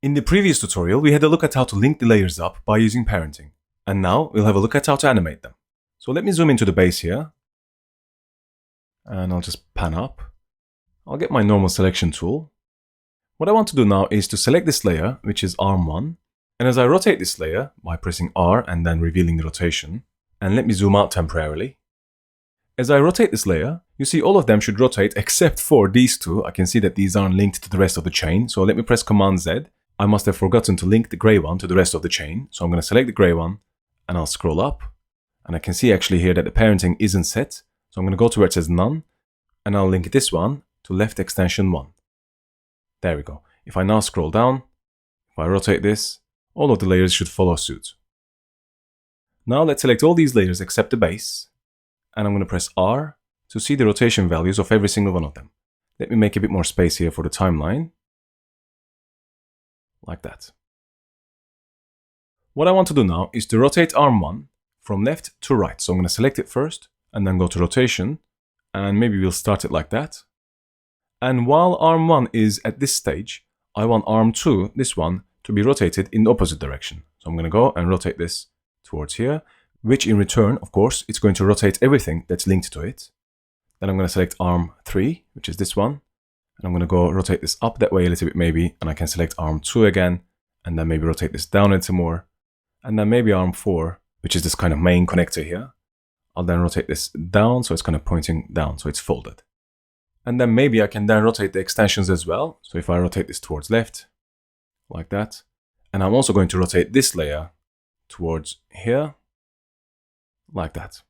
In the previous tutorial, we had a look at how to link the layers up by using parenting. And now we'll have a look at how to animate them. So let me zoom into the base here. And I'll just pan up. I'll get my normal selection tool. What I want to do now is to select this layer, which is arm 1. And as I rotate this layer by pressing R and then revealing the rotation, and let me zoom out temporarily. As I rotate this layer, you see all of them should rotate except for these two. I can see that these aren't linked to the rest of the chain. So let me press Command Z. I must have forgotten to link the gray one to the rest of the chain. So I'm going to select the gray one and I'll scroll up. And I can see actually here that the parenting isn't set. So I'm going to go to where it says none and I'll link this one to left extension 1. There we go. If I now scroll down, if I rotate this, all of the layers should follow suit. Now let's select all these layers except the base. And I'm going to press R to see the rotation values of every single one of them. Let me make a bit more space here for the timeline. Like that. What I want to do now is to rotate arm 1 from left to right. So I'm going to select it first and then go to rotation. And maybe we'll start it like that. And while arm 1 is at this stage, I want arm 2, this one, to be rotated in the opposite direction. So I'm going to go and rotate this towards here, which in return, of course, it's going to rotate everything that's linked to it. Then I'm going to select arm 3, which is this one. And I'm going to go rotate this up that way a little bit maybe. And I can select arm 2 again. And then maybe rotate this down a little more. And then maybe arm 4, which is this kind of main connector here. I'll then rotate this down so it's kind of pointing down, so it's folded. And then maybe I can then rotate the extensions as well. So if I rotate this towards left, like that. And I'm also going to rotate this layer towards here, like that.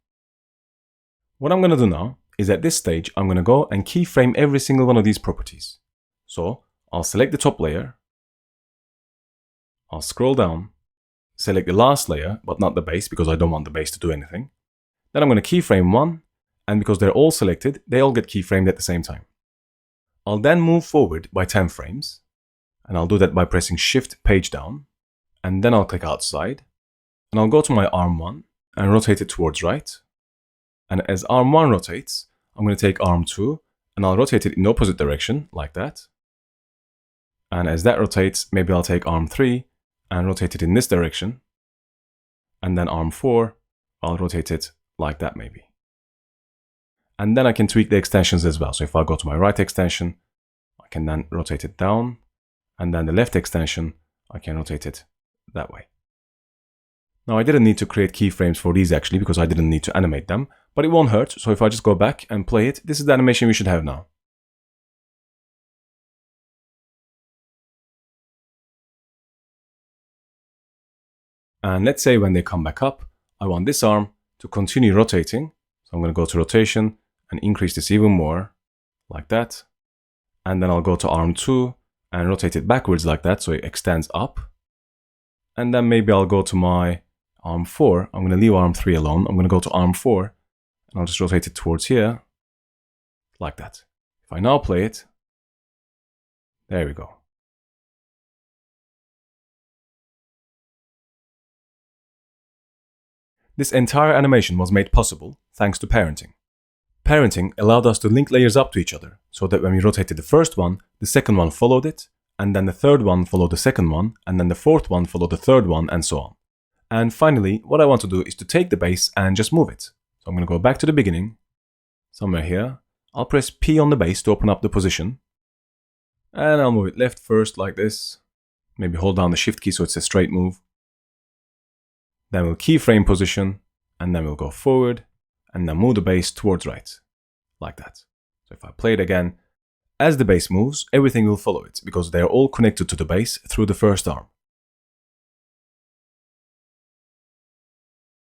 What I'm going to do now is at this stage, I'm going to go and keyframe every single one of these properties. So I'll select the top layer. I'll scroll down, select the last layer, but not the base because I don't want the base to do anything. Then I'm going to keyframe one. And because they're all selected, they all get keyframed at the same time. I'll then move forward by 10 frames. And I'll do that by pressing Shift page down. And then I'll click outside. And I'll go to my arm 1 and rotate it towards right. And as arm 1 rotates, I'm going to take arm 2 and I'll rotate it in the opposite direction, like that. And as that rotates, maybe I'll take arm 3 and rotate it in this direction. And then arm 4, I'll rotate it like that maybe. And then I can tweak the extensions as well. So if I go to my right extension, I can then rotate it down. And then the left extension, I can rotate it that way. Now I didn't need to create keyframes for these actually because I didn't need to animate them. But it won't hurt. So if I just go back and play it, this is the animation we should have now. And let's say when they come back up, I want this arm to continue rotating. So I'm going to go to rotation and increase this even more, like that. And then I'll go to arm 2 and rotate it backwards like that, so it extends up. And then maybe I'll go to my arm 4. I'm going to leave arm 3 alone. I'm going to go to arm 4 and I'll just rotate it towards here, like that. If I now play it, there we go. This entire animation was made possible thanks to parenting. Parenting allowed us to link layers up to each other, so that when we rotated the first one, the second one followed it, and then the third one followed the second one, and then the fourth one followed the third one, and so on. And finally, what I want to do is to take the base and just move it. So I'm going to go back to the beginning, somewhere here. I'll press P on the base to open up the position. And I'll move it left first like this. Maybe hold down the Shift key so it's a straight move. Then we'll keyframe position, and then we'll go forward, and then move the base towards right, like that. So if I play it again, as the base moves, everything will follow it, because they are all connected to the base through the first arm.